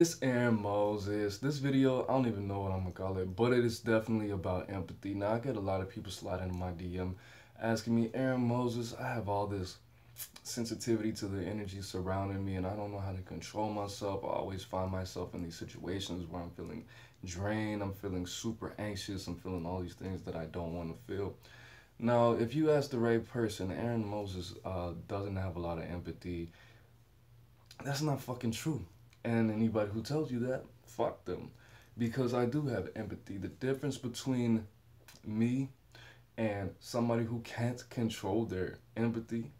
It's AaroniMoses. This video, I don't even know what I'm gonna call it, but it is definitely about empathy. Now, I get a lot of people sliding in my DM asking me, AaroniMoses, I have all this sensitivity to the energy surrounding me and I don't know how to control myself. I always find myself in these situations where I'm feeling drained, I'm feeling super anxious, I'm feeling all these things that I don't want to feel. Now, if you ask the right person, AaroniMoses doesn't have a lot of empathy. That's not fucking true. And anybody who tells you that, fuck them. Because I do have empathy. The difference between me and somebody who can't control their empathy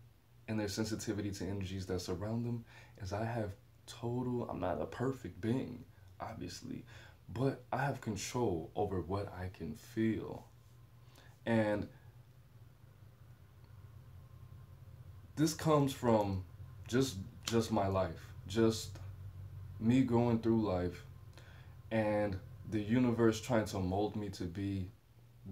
and their sensitivity to energies that surround them is I have total, I'm not a perfect being, obviously, but I have control over what I can feel. And this comes from just just my life, just me going through life and the universe trying to mold me to be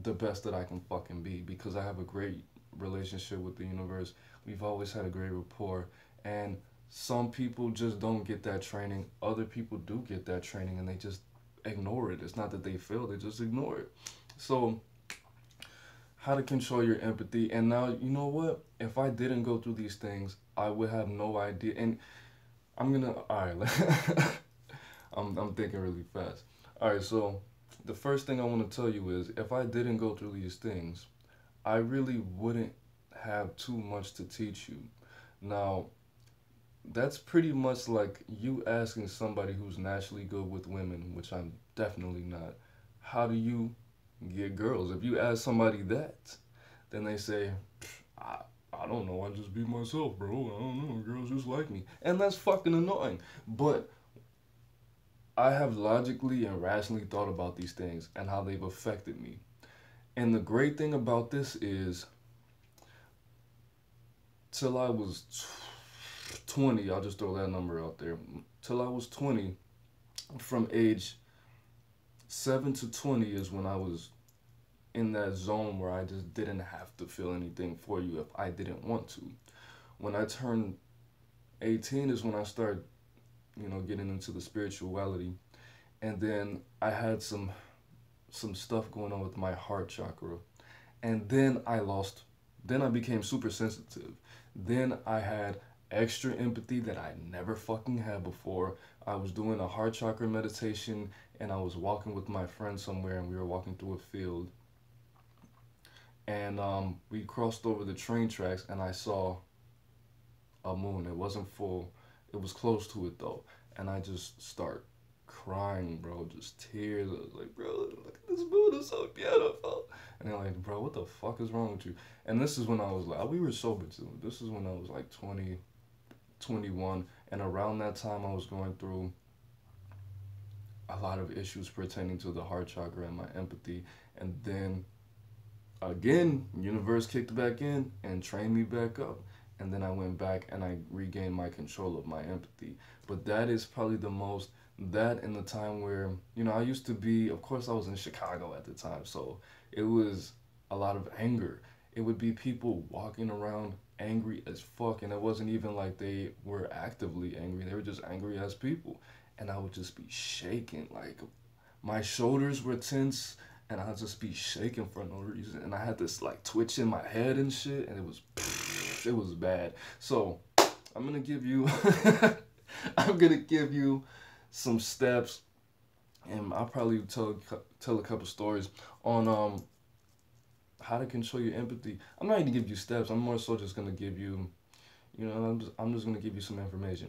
the best that I can fucking be because I have a great relationship with the universe. We've always had a great rapport, and some people just don't get that training. Other people do get that training and they just ignore it. It's not that they fail, they just ignore it. So how to control your empathy. And now, you know what? If I didn't go through these things, I would have no idea. And I'm gonna, all right, I'm thinking really fast. All right, so the first thing I want to tell you is if I didn't go through these things, I really wouldn't have too much to teach you. Now, that's pretty much like you asking somebody who's naturally good with women, which I'm definitely not, how do you get girls? If you ask somebody that, then they say, I, I don't know, I just be myself, bro. I don't know, girls just like me. And that's fucking annoying. But I have logically and rationally thought about these things and how they've affected me. And the great thing about this is, till I was 20, I'll just throw that number out there. Till I was 20, from age 7 to 20 is when I was in that zone where I just didn't have to feel anything for you if I didn't want to. When I turned 18 is when I started, getting into the spirituality. And then I had some stuff going on with my heart chakra. And then I became super sensitive. Then I had extra empathy that I never fucking had before. I was doing a heart chakra meditation and I was walking with my friend somewhere and we were walking through a field. And we crossed over the train tracks and I saw a moon. It wasn't full. It was close to it though. And I just start crying, bro. Just tears. I was like, bro, look at this moon. It's so beautiful. And they're like, bro, what the fuck is wrong with you? And this is when I was like, we were sober too. This is when I was like 20, 21. And around that time, I was going through a lot of issues pertaining to the heart chakra and my empathy. And then again, universe kicked back in and trained me back up. And then I went back and I regained my control of my empathy. But that is probably the most, that in the time where, I used to be, of course I was in Chicago at the time, so it was a lot of anger. It would be people walking around angry as fuck, and it wasn't even like they were actively angry, they were just angry as people. And I would just be shaking, like my shoulders were tense, and I'd just be shaking for no reason. And I had this like twitch in my head and shit, and it was bad. So I'm gonna give you I'm gonna give you some steps, and I'll probably tell a couple stories on how to control your empathy. I'm not gonna give you steps. I'm more so just gonna give you, I'm just gonna give you some information.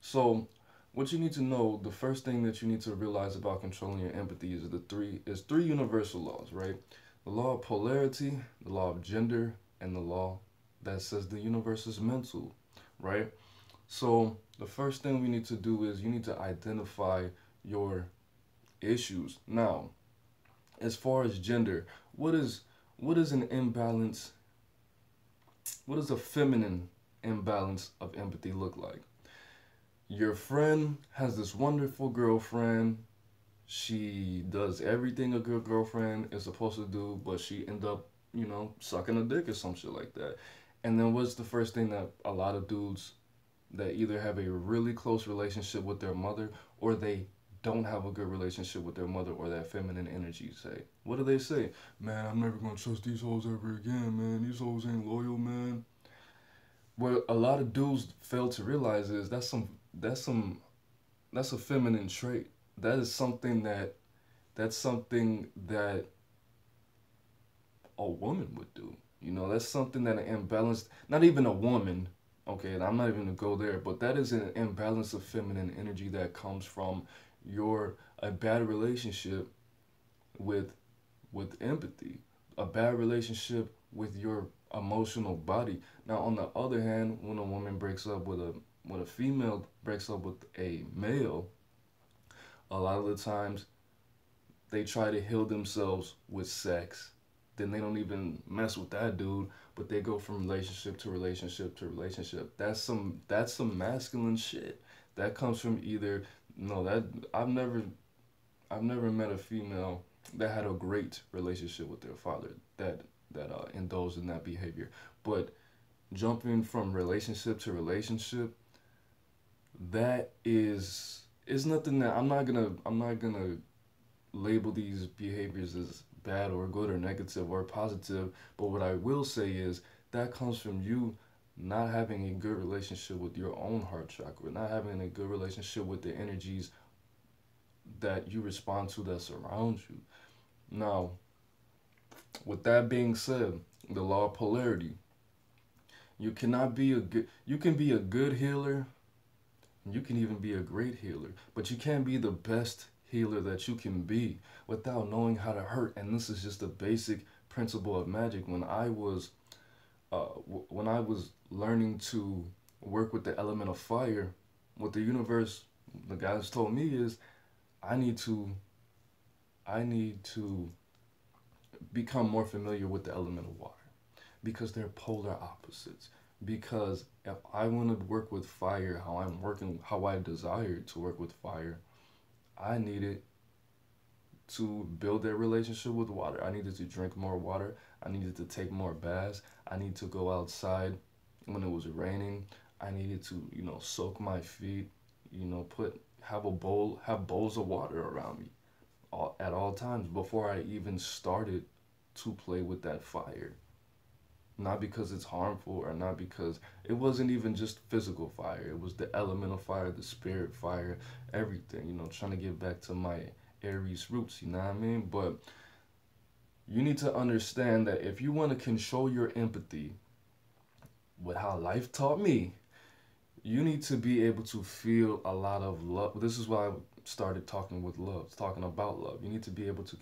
So what you need to know, the first thing that you need to realize about controlling your empathy is three universal laws, right? The law of polarity, the law of gender, and the law that says the universe is mental, right? So the first thing we need to do is you need to identify your issues. Now, as far as gender, what is an imbalance? What does a feminine imbalance of empathy look like? Your friend has this wonderful girlfriend. She does everything a good girlfriend is supposed to do, but she end up, sucking a dick or some shit like that. And then what's the first thing that a lot of dudes that either have a really close relationship with their mother or they don't have a good relationship with their mother or that feminine energy say? What do they say? Man, I'm never gonna trust these hoes ever again, man. These hoes ain't loyal, man. What a lot of dudes fail to realize is that's a feminine trait. That is something that's something that a woman would do. You know, that's something that an imbalanced, not even a woman, okay, and I'm not even gonna go there, but that is an imbalance of feminine energy that comes from a bad relationship with empathy, a bad relationship with your emotional body. Now, on the other hand, when a woman breaks up with a when a female breaks up with a male, a lot of the times they try to heal themselves with sex. Then they don't even mess with that dude, but they go from relationship to relationship to relationship. That's some masculine shit. That comes from either no that I've never met a female that had a great relationship with their father that indulged in that behavior. But jumping from relationship to relationship, that is nothing that I'm not gonna label these behaviors as bad or good or negative or positive. But what I will say is that comes from you not having a good relationship with your own heart chakra, not having a good relationship with the energies that you respond to that surround you. Now, with that being said, the law of polarity, you can be a good healer, you can even be a great healer, but you can't be the best healer that you can be without knowing how to hurt. And this is just a basic principle of magic. When I was learning to work with the element of fire, what the universe, the guys told me is I need to I need to become more familiar with the element of water because they're polar opposites. Because if I want to work with fire, how I desire to work with fire, I needed to build that relationship with water. I needed to drink more water. I needed to take more baths. I needed to go outside when it was raining. I needed to, soak my feet, have bowls of water around me at all times before I even started to play with that fire. Not because it's harmful or not because it wasn't even just physical fire. It was the elemental fire, the spirit fire, everything, trying to get back to my Aries roots, you know what I mean? But you need to understand that if you want to control your empathy with how life taught me, you need to be able to feel a lot of love. This is why I started talking about love. You need to be able to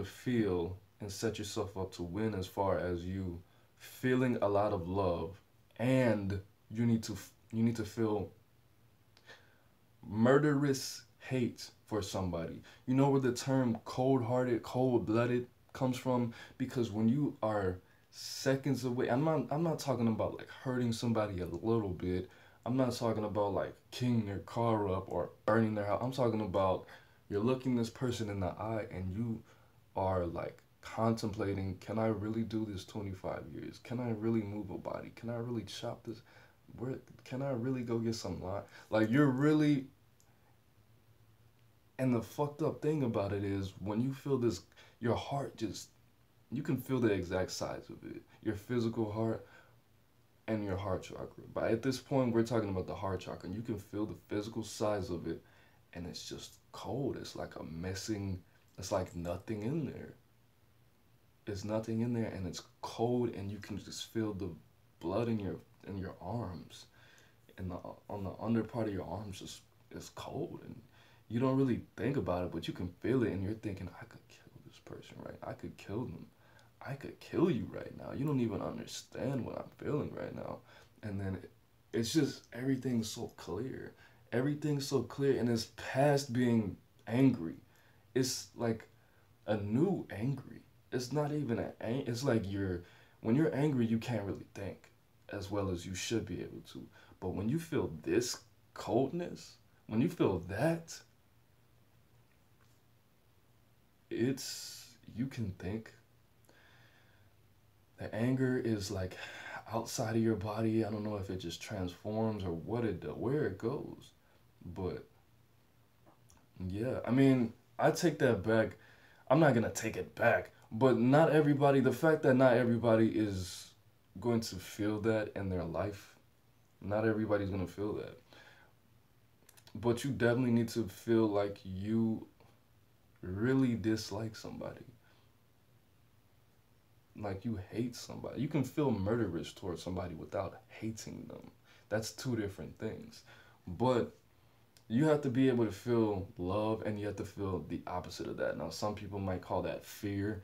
feel and set yourself up to win as far as you feeling a lot of love, and you need to feel murderous hate for somebody. You know where the term cold-hearted, cold-blooded comes from? Because when you are seconds away, I'm not talking about like hurting somebody a little bit. I'm not talking about like keying their car up or burning their house. I'm talking about you're looking this person in the eye and you are like contemplating, can I really do this 25 years? Can I really move a body? Can I really chop this? Where can I really go get some line? Like you're really, and the fucked up thing about it is when you feel this, your heart just, you can feel the exact size of it. Your physical heart and your heart chakra. But at this point, we're talking about the heart chakra, and you can feel the physical size of it, and it's just cold. It's like it's like nothing in there. There's nothing in there, and it's cold, and you can just feel the blood in your arms, and on the under part of your arms just is cold, and you don't really think about it, but you can feel it, and you're thinking, I could kill this person, right? I could kill them. I could kill you right now. You don't even understand what I'm feeling right now. And then it's just everything's so clear. Everything's so clear, and it's past being angry. It's like a new angry. It's not even it's like when you're angry, you can't really think as well as you should be able to. But when you feel this coldness, when you feel that, you can think. The anger is like outside of your body. I don't know if it just transforms or where it goes, but Yeah, I mean, I take that back. I'm not gonna take it back, but not everybody, the fact that not everybody is going to feel that in their life, not everybody's gonna feel that. But you definitely need to feel like you really dislike somebody, like you hate somebody. You can feel murderous towards somebody without hating them. That's two different things. But you have to be able to feel love and you have to feel the opposite of that. Now, some people might call that fear.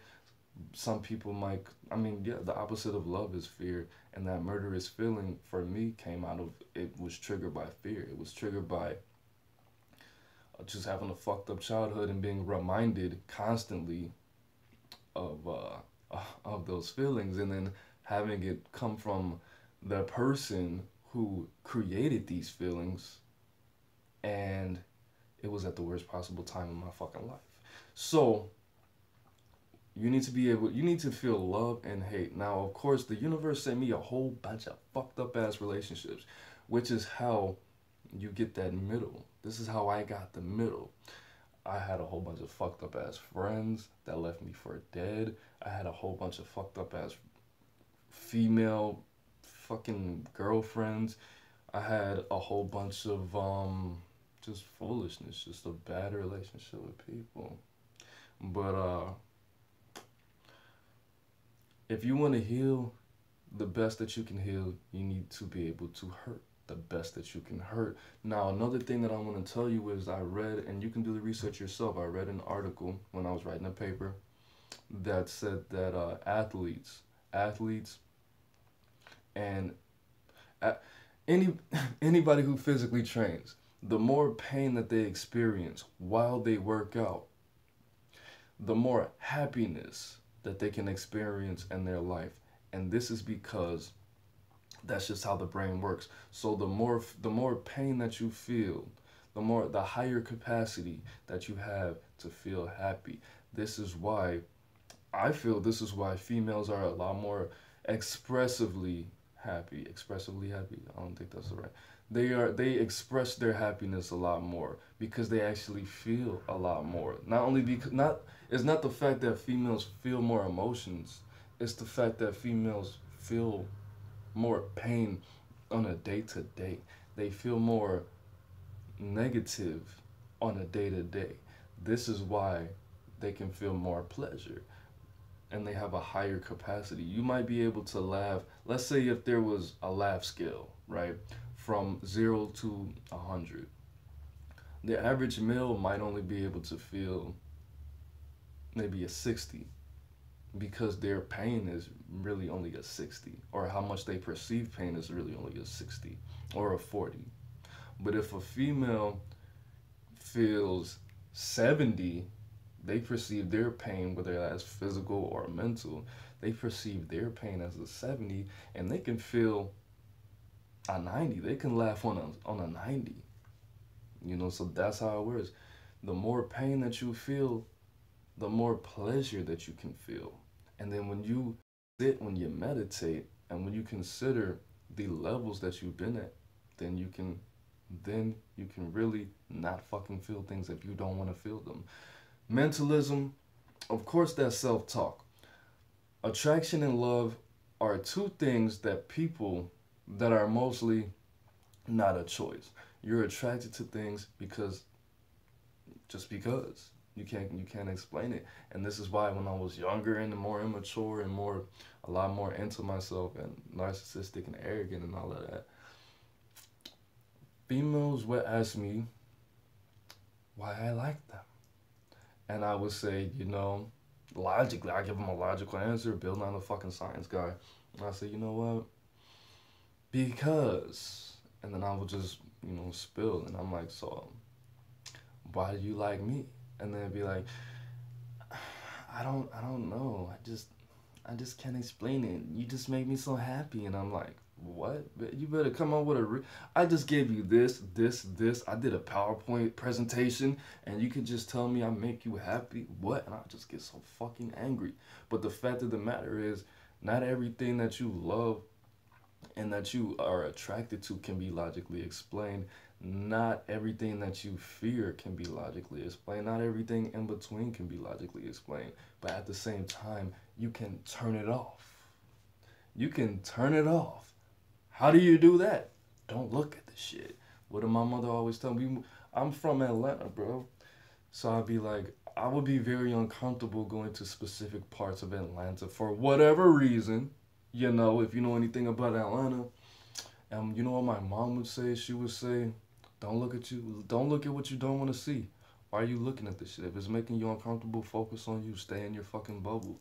Some people might, I mean, yeah, the opposite of love is fear. And that murderous feeling for me came out of, it was triggered by fear. It was triggered by just having a fucked up childhood and being reminded constantly of of those feelings, and then having it come from the person who created these feelings, and it was at the worst possible time in my fucking life. So you need to be able, you need to feel love and hate. Now, of course, the universe sent me a whole bunch of fucked up ass relationships, which is how you get that middle. This is how I got the middle. I had a whole bunch of fucked up ass friends that left me for dead. I had a whole bunch of fucked up ass female fucking girlfriends. I had a whole bunch of just foolishness, just a bad relationship with people. But if you want to heal the best that you can heal, you need to be able to hurt the best that you can hurt. Now, another thing that I want to tell you is I read, and you can do the research yourself, I read an article when I was writing a paper that said that athletes, and a- any anybody who physically trains, the more pain that they experience while they work out, the more happiness that they can experience in their life. And this is because that's just how the brain works. So the more pain that you feel, the higher capacity that you have to feel happy. This is why I feel this is why females are a lot more expressively happy. Expressively happy. I don't think that's the right. They express their happiness a lot more because they actually feel a lot more. Not only because not it's not the fact that females feel more emotions. It's the fact that females feel more pain on a day to day. They feel more negative on a day to day. This is why they can feel more pleasure and they have a higher capacity. You might be able to laugh. Let's say if there was a laugh scale, right? From 0 to 100. The average male might only be able to feel maybe a 60 because their pain is really only a 60, or how much they perceive pain is really only a 60 or a 40. But if a female feels 70, they perceive their pain, whether that's physical or mental, they perceive their pain as a 70, and they can feel a 90. They can laugh on a 90. So that's how it works. The more pain that you feel, the more pleasure that you can feel. And then when you sit, when you meditate, and when you consider the levels that you've been at, then you can really not fucking feel things if you don't want to feel them. Mentalism, of course, that's self-talk. Attraction and love are two things that people that are mostly not a choice. You're attracted to things because just because you can't explain it. And this is why when I was younger and more immature and a lot more into myself and narcissistic and arrogant and all of that, females would ask me why I like them. And I would say, logically, I give them a logical answer, building on the fucking science guy. And I say, you know what? Because. And then I would just, spill. And I'm like, so, why do you like me? And then it'd be like, I don't know. I just can't explain it. You just make me so happy. And I'm like, what? You better come up with I just gave you this. I did a PowerPoint presentation, and you can just tell me I make you happy? What? And I just get so fucking angry. But the fact of the matter is, not everything that you love and that you are attracted to can be logically explained. not everything that you fear can be logically explained. Not everything in between can be logically explained. But at the same time, you can turn it off. You can turn it off. How do you do that? Don't look at the shit. What did my mother always tell me? I'm from Atlanta, bro. So I'd be like, I would be very uncomfortable going to specific parts of Atlanta for whatever reason. You know, if you know anything about Atlanta, you know what my mom would say? She would say, don't look at what you don't want to see. Why are you looking at this shit? If it's making you uncomfortable, focus on you. Stay in your fucking bubble.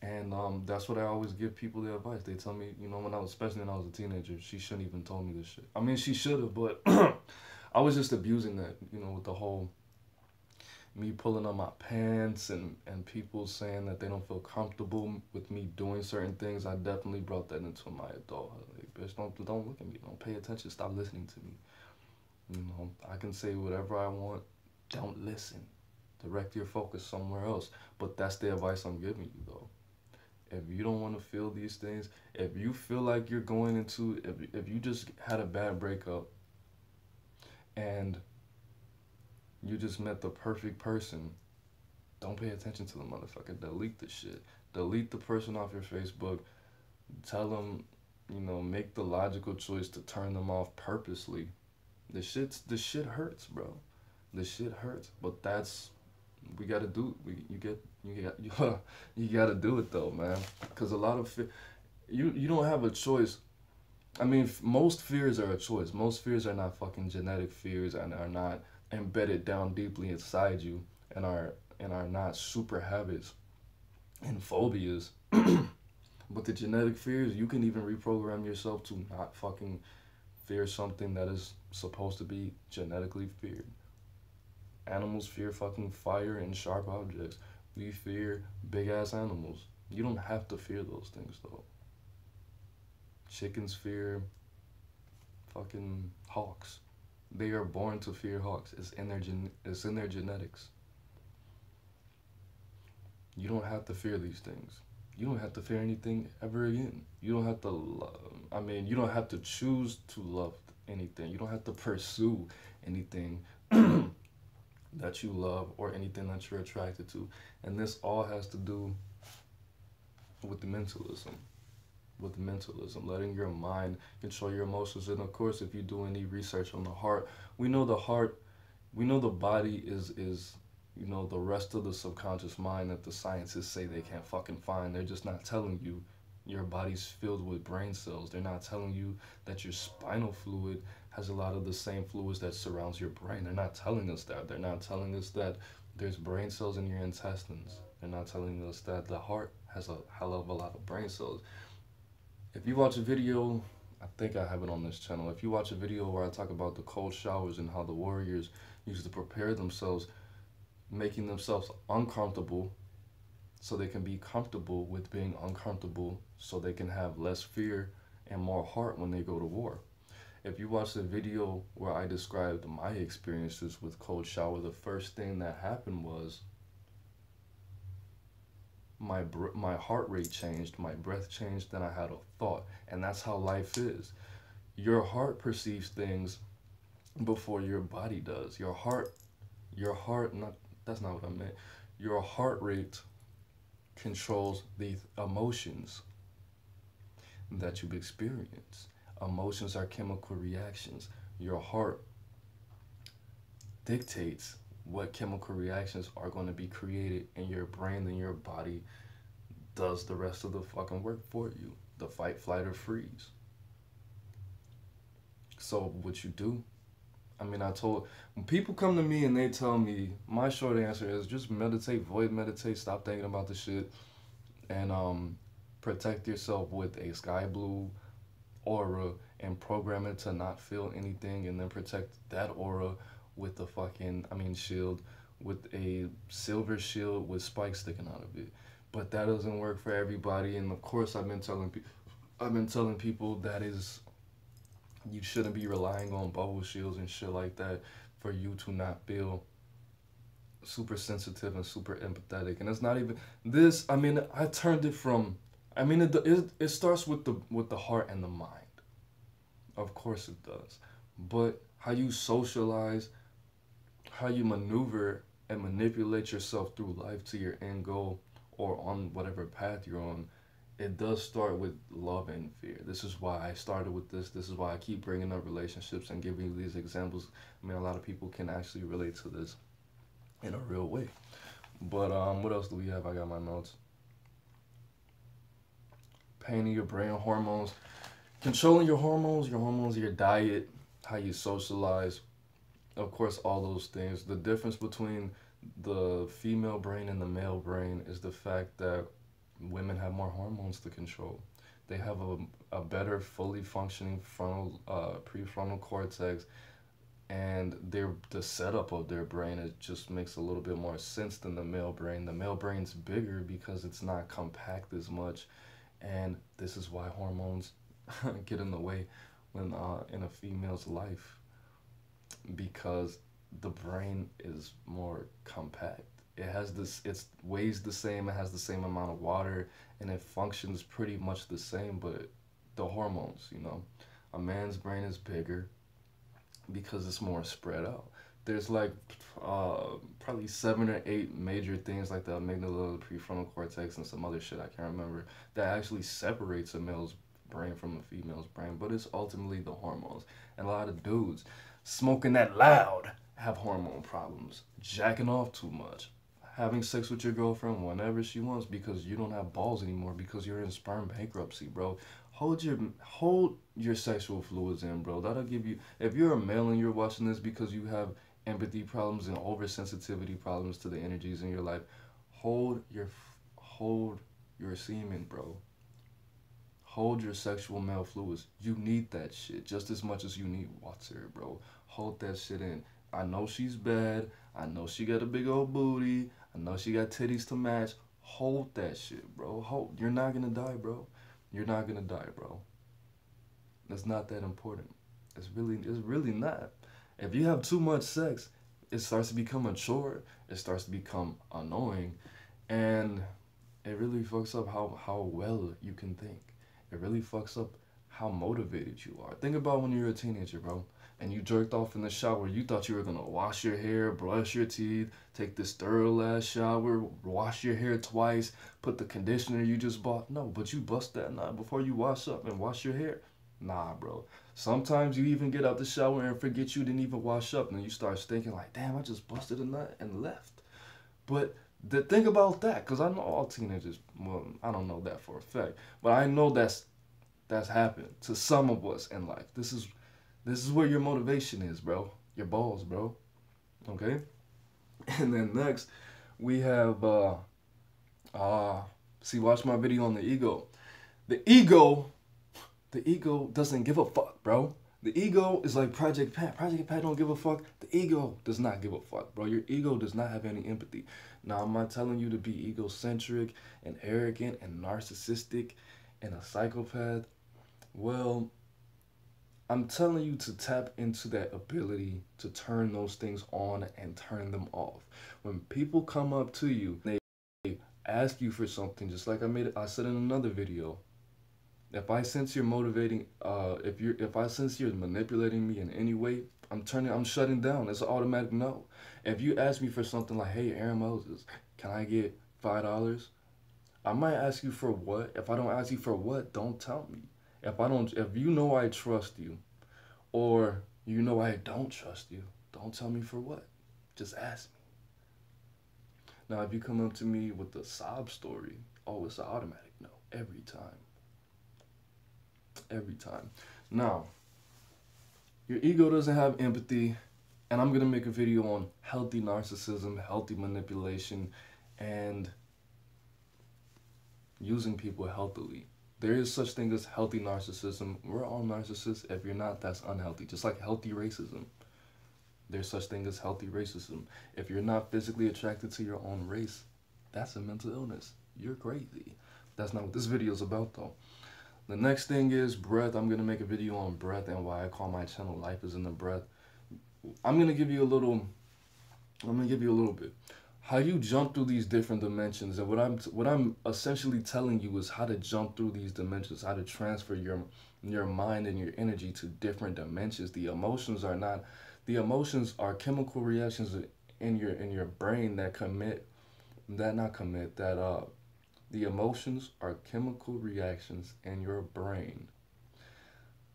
And that's what I always give people the advice. They tell me, you know, especially when I was a teenager, she shouldn't even told me this shit. I mean, she should have, but I was just abusing that, you know, with the whole me pulling on my pants and people saying that they don't feel comfortable with me doing certain things. I definitely brought that into my adulthood. Like, bitch, don't look at me. Don't pay attention. Stop listening to me. You know, I can say whatever I want. Don't listen. Direct your focus somewhere else. But that's the advice I'm giving you, though. If you don't want to feel these things, if you feel like you're going into, if you just had a bad breakup and you just met the perfect person, don't pay attention to the motherfucker. Delete the shit. Delete the person off your Facebook. Tell them, you know, make the logical choice to turn them off purposely. The shit hurts, bro. The shit hurts. But that's, we gotta do. You gotta do it though, man. Because a lot of you don't have a choice. I mean, most fears are a choice. Most fears are not fucking genetic fears and are not embedded down deeply inside you and are not super habits and phobias. But the genetic fears, you can even reprogram yourself to not fucking fear something that is supposed to be genetically feared. Animals fear fucking fire and sharp objects. We fear big ass animals. You don't have to fear those things though. Chickens fear fucking hawks. They are born to fear hawks. It's in their genetics. You don't have to fear these things. You don't have to fear anything ever again. You don't have to you don't have to choose to love anything. You don't have to pursue anything that you love or anything that you're attracted to. And this all has to do with the mentalism. Letting your mind control your emotions. And of course, if you do any research on the heart, we know the body is you know, the rest of the subconscious mind that the scientists say they can't fucking find. They're just not telling you your body's filled with brain cells. They're not telling you that your spinal fluid has a lot of the same fluids that surrounds your brain. They're not telling us that. They're not telling us that there's brain cells in your intestines. They're not telling us that the heart has a hell of a lot of brain cells. If you watch a video, I think I have it on this channel. If you watch a video where I talk about the cold showers and how the warriors used to prepare themselves, making themselves uncomfortable so they can be comfortable with being uncomfortable, so they can have less fear and more heart when they go to war. If you watch the video where I described my experiences with cold shower, the first thing that happened was my heart rate changed, my breath changed, then I had a thought. And that's how life is. Your heart perceives things before your body does. That's not what I meant. Your heart rate controls the emotions that you experience. Emotions are chemical reactions. Your heart dictates what chemical reactions are going to be created in your brain, then your body does the rest of the fucking work for you. The fight, flight, or freeze. So what you do, when people come to me and they tell me, my short answer is just meditate, void meditate, stop thinking about the shit, and protect yourself with a sky blue aura and program it to not feel anything, and then protect that aura with the shield, with a silver shield with spikes sticking out of it. But that doesn't work for everybody, and of course I've been telling people that you shouldn't be relying on bubble shields and shit like that for you to not feel super sensitive and super empathetic. And it's not even this. I turned it from. It starts with the heart and the mind. Of course it does, but how you socialize, how you maneuver and manipulate yourself through life to your end goal or on whatever path you're on, it does start with love and fear. This is why I started with this. This is why I keep bringing up relationships and giving you these examples. I mean, a lot of people can actually relate to this in a real way. But what else do we have? I got my notes. Painting your brain, hormones, controlling your hormones, your diet, how you socialize. Of course, all those things. The difference between the female brain and the male brain is the fact that women have more hormones to control. They have a better, fully functioning frontal, prefrontal cortex, and the setup of their brain, it just makes a little bit more sense than the male brain. The male brain's bigger because it's not compact as much, and this is why hormones get in the way when in a female's life, because the brain is more compact. It has this, it weighs the same, it has the same amount of water, and it functions pretty much the same, but the hormones, you know, a man's brain is bigger because it's more spread out. There's like probably 7 or 8 major things like the amygdala, the prefrontal cortex, and some other shit I can't remember that actually separates a male's brain from a female's brain, but it's ultimately the hormones. And a lot of dudes smoking that loud have hormone problems, jacking off too much, having sex with your girlfriend whenever she wants because you don't have balls anymore because you're in sperm bankruptcy, bro. Hold your sexual fluids in, bro. That'll give you, if you're a male and you're watching this because you have empathy problems and oversensitivity problems to the energies in your life, hold your semen, bro. Hold your sexual male fluids. You need that shit just as much as you need water, bro. Hold that shit in. I know she's bad. I know she got a big old booty. I know she got titties to match. Hold that shit, bro. Hold. You're not gonna die, bro. You're not gonna die, bro. It's not that important. It's really not. If you have too much sex, it starts to become a chore. It starts to become annoying, and it really fucks up how well you can think. It really fucks up how motivated you are. Think about when you were a teenager, bro, and you jerked off in the shower. You thought you were gonna wash your hair, brush your teeth, take this thorough ass shower, wash your hair twice, put the conditioner you just bought. No, but you bust that nut before you wash up and wash your hair. Nah, bro. Sometimes you even get out the shower and forget you didn't even wash up, and you start thinking like, damn, I just busted a nut and left. But think about that, because I know all teenagers, well, I don't know that for a fact, but I know that's happened to some of us in life. This is where your motivation is, bro. Your balls, bro. Okay? And then next, we have, see, watch my video on the ego. The ego doesn't give a fuck, bro. The ego is like Project Pat. Project Pat don't give a fuck. The ego does not give a fuck, bro. Your ego does not have any empathy. Now, I'm not telling you to be egocentric and arrogant and narcissistic and a psychopath. Well, I'm telling you to tap into that ability to turn those things on and turn them off. When people come up to you, they ask you for something, just like I said in another video. If I sense you're motivating, if I sense you're manipulating me in any way, I'm shutting down. It's an automatic no. If you ask me for something like, hey, AaroniMoses, can I get $5? I might ask you for what. If I don't ask you for what, don't tell me. If you know I trust you, or you know I don't trust you, don't tell me for what. Just ask me. Now, if you come up to me with a sob story, oh, it's an automatic no every time. Every time. Now, your ego doesn't have empathy, and I'm going to make a video on healthy narcissism, healthy manipulation, and using people healthily. There is such thing as healthy narcissism. We're all narcissists. If you're not, that's unhealthy. Just like healthy racism. There's such thing as healthy racism. If you're not physically attracted to your own race, that's a mental illness. You're crazy. That's not what this video is about, though. The next thing is breath. I'm going to make a video on breath and why I call my channel Life is in the Breath. I'm going to give you a little bit. how you jump through these different dimensions, and what I'm essentially telling you is how to jump through these dimensions, how to transfer your mind and your energy to different dimensions. The emotions are chemical reactions in your brain that commit that not commit that the emotions are chemical reactions in your brain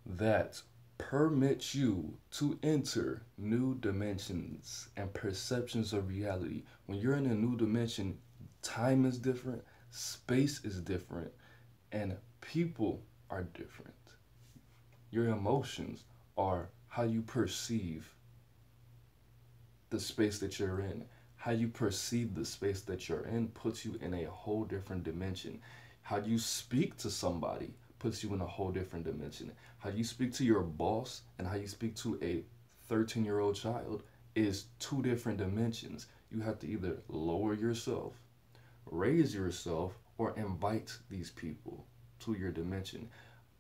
that permit you to enter new dimensions and perceptions of reality. When you're in a new dimension, time is different, space is different, and people are different. Your emotions are how you perceive the space that you're in. How you perceive the space that you're in puts you in a whole different dimension. How you speak to somebody puts you in a whole different dimension. How you speak to your boss and how you speak to a 13-year-old child is two different dimensions. You have to either lower yourself, raise yourself, or invite these people to your dimension.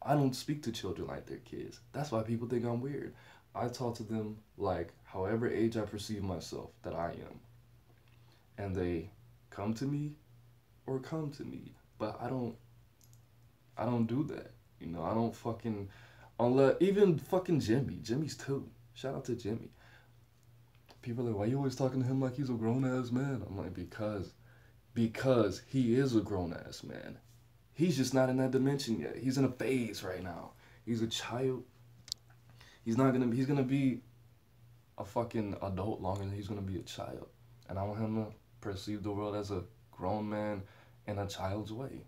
I don't speak to children like they're kids. That's why people think I'm weird. I talk to them like however age I perceive myself that I am. And they come to me or come to me. But I don't do that. You know, I don't fucking unless even fucking Jimmy. Jimmy's too. Shout out to Jimmy. People are like, why you always talking to him like he's a grown ass man? I'm like, because he is a grown ass man. He's just not in that dimension yet. He's in a phase right now. He's a child. He's gonna be a fucking adult longer than he's gonna be a child. And I want him to perceive the world as a grown man in a child's way.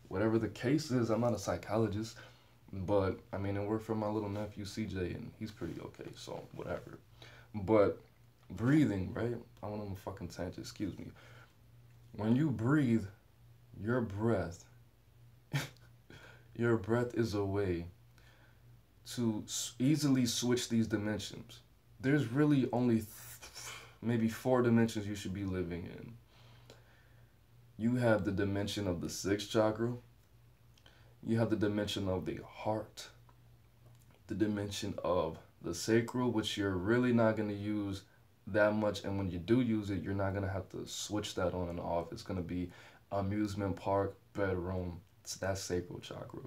Whatever the case is, I'm not a psychologist, but I mean, it worked for my little nephew CJ, and he's pretty okay, so whatever. But breathing, right? I went on a fucking tangent, excuse me. When you breathe, your breath, your breath is a way to easily switch these dimensions. There's really only maybe 4 dimensions you should be living in. You have the dimension of the 6th chakra. You have the dimension of the heart. The dimension of the sacral, which you're really not going to use that much. And when you do use it, you're not going to have to switch that on and off. It's going to be amusement park, bedroom. It's that sacral chakra.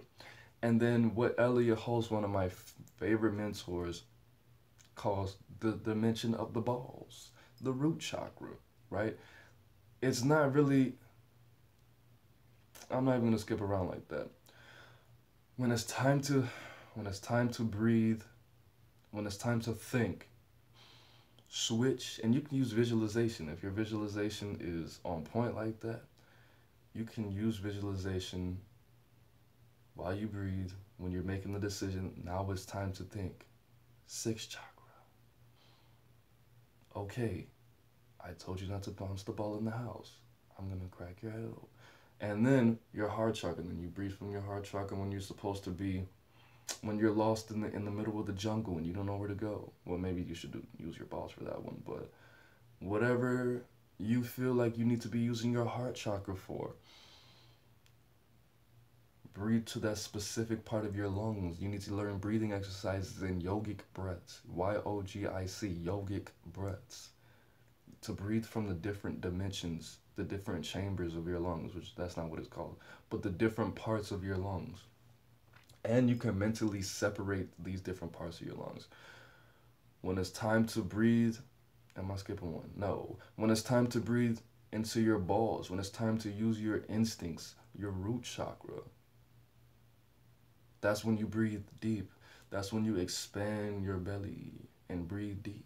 And then what Elliot Holtz, one of my favorite mentors, calls the dimension of the balls, the root chakra, right? It's not really, I'm not even gonna skip around like that. When it's time to breathe, when it's time to think, switch, and you can use visualization. If your visualization is on point like that, you can use visualization while you breathe, when you're making the decision. Now it's time to think. 6th chakra. Okay, I told you not to bounce the ball in the house. I'm gonna crack your head open. And then your heart chakra. And then you breathe from your heart chakra when you're supposed to be, when you're lost in the middle of the jungle and you don't know where to go. Well, maybe you should use your balls for that one. But whatever you feel like you need to be using your heart chakra for, breathe to that specific part of your lungs. You need to learn breathing exercises and yogic breaths. YOGIC, yogic breaths. To breathe from the different dimensions, the different chambers of your lungs, which that's not what it's called, but the different parts of your lungs. And you can mentally separate these different parts of your lungs. When it's time to breathe, am I skipping one? No. When it's time to breathe into your balls, when it's time to use your instincts, your root chakra, that's when you breathe deep. That's when you expand your belly and breathe deep.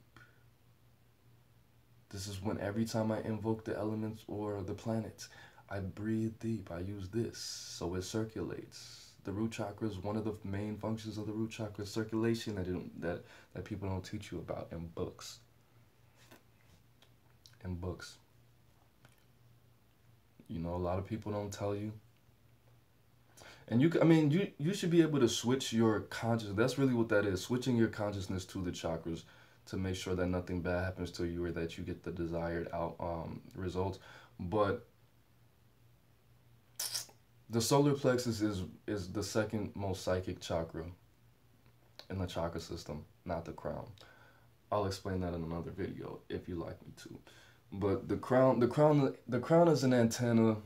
This is when every time I invoke the elements or the planets, I breathe deep. I use this so it circulates. The root chakra is one of the main functions of the root chakra, circulation, that people don't teach you about in books. In books. You know, a lot of people don't tell you. And you should be able to switch your consciousness. That's really what that is. Switching your consciousness to the chakras to make sure that nothing bad happens to you or that you get the desired results. But the solar plexus is the 2nd most psychic chakra in the chakra system, not the crown. I'll explain that in another video if you like me to. But the crown is an antenna.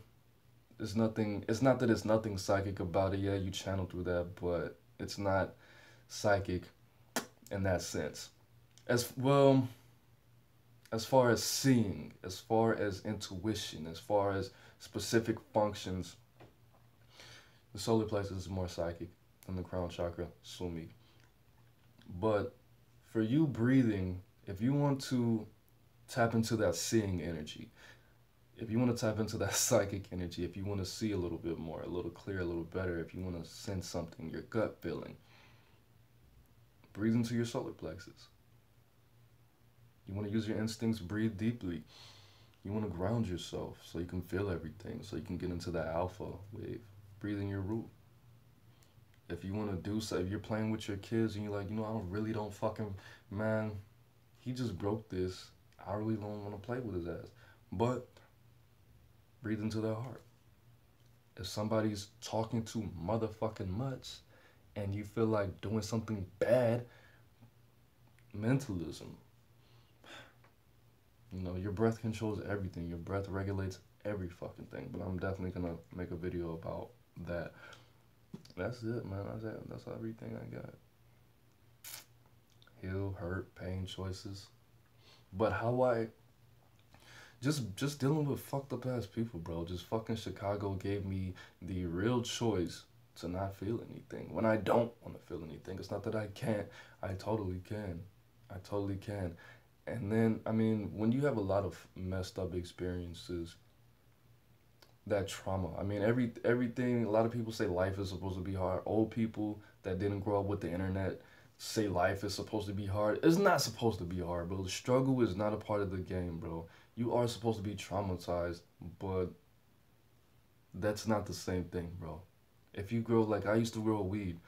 There's nothing. It's not that it's nothing psychic about it. Yeah, you channel through that, but it's not psychic in that sense. As well, as far as seeing, as far as intuition, as far as specific functions, the solar plexus is more psychic than the crown chakra, sumi. But for you breathing, if you want to tap into that seeing energy, if you want to tap into that psychic energy, if you want to see a little bit more, a little clearer, a little better, if you want to sense something, your gut feeling, breathe into your solar plexus. You want to use your instincts, breathe deeply. You want to ground yourself so you can feel everything, so you can get into that alpha wave. Breathe in your root. If you want to do so, if you're playing with your kids and you're like, I really don't fucking, man, he just broke this. I really don't want to play with his ass. But breathe into their heart. If somebody's talking too motherfucking much and you feel like doing something bad, mentalism. Your breath controls everything. Your breath regulates every fucking thing. But I'm definitely gonna make a video about that. That's it, man. That's everything I got. Heal, hurt, pain, choices. But how I just dealing with fucked up ass people, bro. Just fucking Chicago gave me the real choice to not feel anything when I don't want to feel anything. It's not that I can't. I totally can. I totally can. And then, when you have a lot of messed up experiences, that trauma. Everything, a lot of people say life is supposed to be hard. Old people that didn't grow up with the internet say life is supposed to be hard. It's not supposed to be hard, bro. The struggle is not a part of the game, bro. You are supposed to be traumatized, but that's not the same thing, bro. If you grow, like I used to grow weed,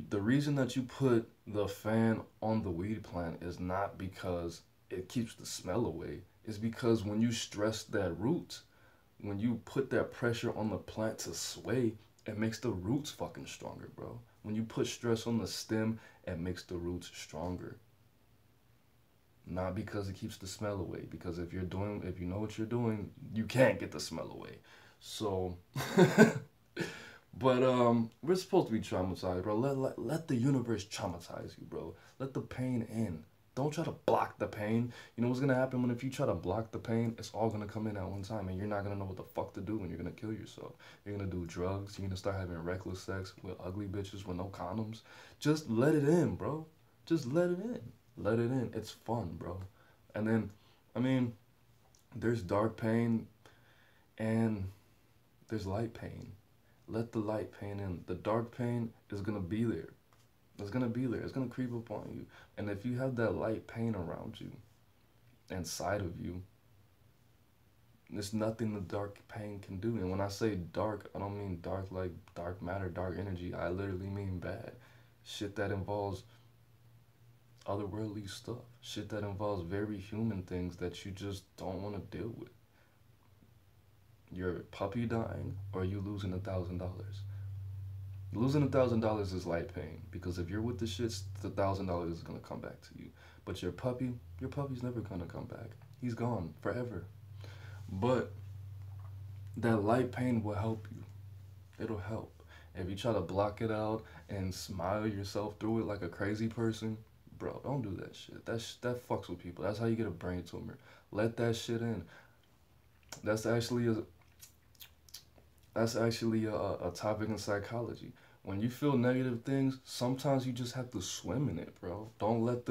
the reason that you put the fan on the weed plant is not because it keeps the smell away. It's because when you stress that root, when you put that pressure on the plant to sway, it makes the roots fucking stronger, bro. When you put stress on the stem, it makes the roots stronger. Not because it keeps the smell away. Because if you know what you're doing, you can't get the smell away. So, but we're supposed to be traumatized, bro. Let the universe traumatize you, bro. Let the pain in. Don't try to block the pain. You know what's gonna happen if you try to block the pain? It's all gonna come in at one time, and you're not gonna know what the fuck to do, and you're gonna kill yourself. You're gonna do drugs. You're gonna start having reckless sex with ugly bitches with no condoms. Just let it in, bro. Just let it in. Let it in. It's fun, bro. And then, there's dark pain, and there's light pain. Let the light pain in. The dark pain is gonna be there. It's gonna be there. It's gonna creep up on you. And if you have that light pain around you, inside of you, there's nothing the dark pain can do. And when I say dark, I don't mean dark like dark matter, dark energy. I literally mean bad. Shit that involves otherworldly stuff. Shit that involves very human things that you just don't want to deal with. Your puppy dying, or you losing $1,000. Losing $1,000 is light pain, because if you're with the shits, the $1,000 is gonna come back to you. But your puppy's never gonna come back. He's gone forever. But that light pain will help you. It'll help. If you try to block it out and smile yourself through it like a crazy person, bro, don't do that shit. That fucks with people. That's how you get a brain tumor. Let that shit in. That's actually a topic in psychology. When you feel negative things, sometimes you just have to swim in it, bro. Don't let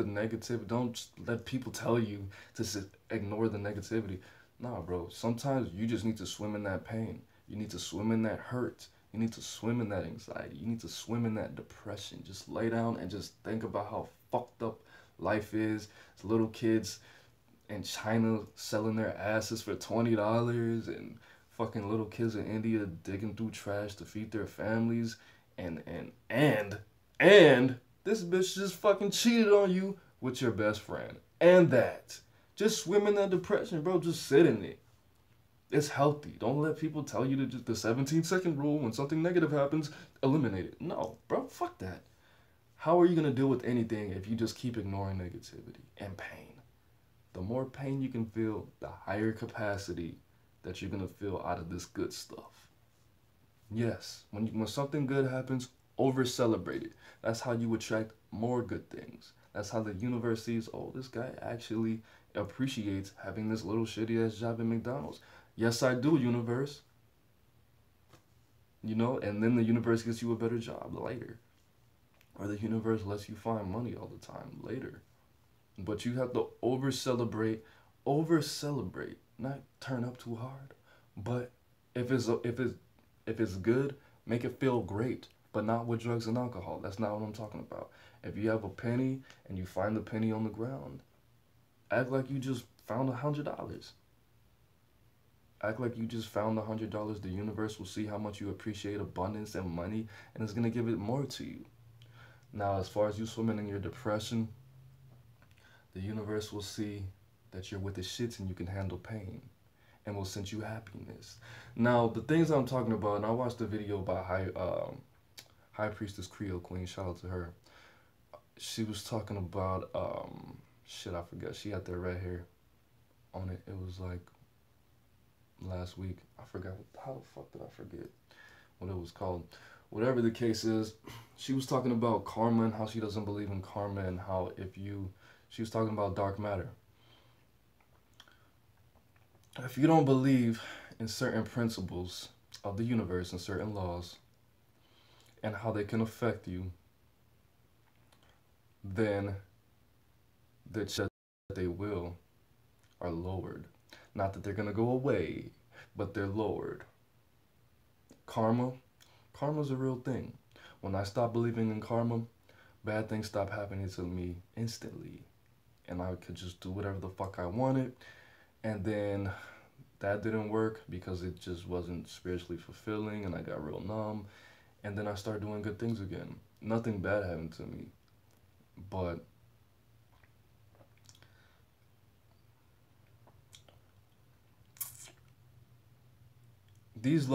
people tell you to ignore the negativity. Nah, bro. Sometimes you just need to swim in that pain. You need to swim in that hurt. You need to swim in that anxiety. You need to swim in that depression. Just lay down and just think about how fucked up life is. It's little kids in China selling their asses for $20, and fucking little kids in India digging through trash to feed their families, and this bitch just fucking cheated on you with your best friend. And that. Just swim in that depression, bro. Just sit in it. It's healthy. Don't let people tell you the 17-second rule. When something negative happens, eliminate it. No, bro, fuck that. How are you gonna deal with anything if you just keep ignoring negativity and pain? The more pain you can feel, the higher capacity that you're gonna feel out of this good stuff. Yes, when something good happens, over celebrate it. That's how you attract more good things. That's how the universe sees, oh, this guy actually appreciates having this little shitty ass job at McDonald's. Yes, I do, universe. You know, and then the universe gets you a better job later. Or the universe lets you find money all the time later. But you have to over celebrate, not turn up too hard. But if it's good, make it feel great, but not with drugs and alcohol. That's not what I'm talking about. If you have a penny and you find the penny on the ground, act like you just found $100. Act like you just found $100. The universe will see how much you appreciate abundance and money, and it's gonna give it more to you. Now, as far as you swimming in your depression, the universe will see that you're with the shits and you can handle pain, and will send you happiness. Now, the things I'm talking about, and I watched a video by High Priestess Creole Queen. Shout out to her. She was talking about shit. I forgot. She had that red hair on it. It was like last week. I forgot how the fuck did I forget what it was called. Whatever the case is, she was talking about karma and how she doesn't believe in karma, and how she was talking about dark matter. If you don't believe in certain principles of the universe and certain laws and how they can affect you, then the chances that they will are lowered. Not that they're going to go away, but they're lowered. Karma's a real thing. When I stopped believing in karma, bad things stopped happening to me instantly. And I could just do whatever the fuck I wanted. And then that didn't work because it just wasn't spiritually fulfilling, and I got real numb. And then I started doing good things again. Nothing bad happened to me. But these